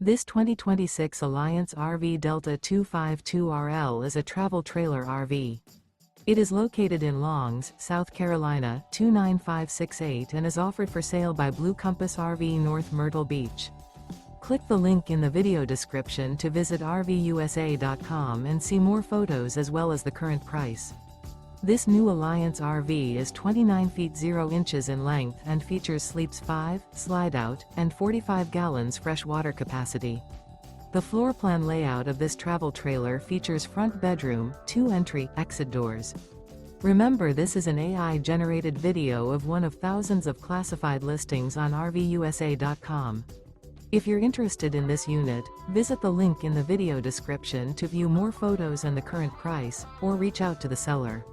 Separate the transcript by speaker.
Speaker 1: This 2026 Alliance RV Delta 252RL is a travel trailer RV. It is located in Longs, South Carolina 29568 and is offered for sale by Blue Compass RV North Myrtle Beach. Click the link in the video description to visit RVUSA.com and see more photos as well as the current price. This new Alliance RV is 29 feet 0 inches in length and features sleeps 5, slide-out, and 45 gallons fresh water capacity. The floor plan layout of this travel trailer features front bedroom, 2 entry/exit doors. Remember, this is an AI-generated video of one of thousands of classified listings on RVUSA.com. If you're interested in this unit, visit the link in the video description to view more photos and the current price, or reach out to the seller.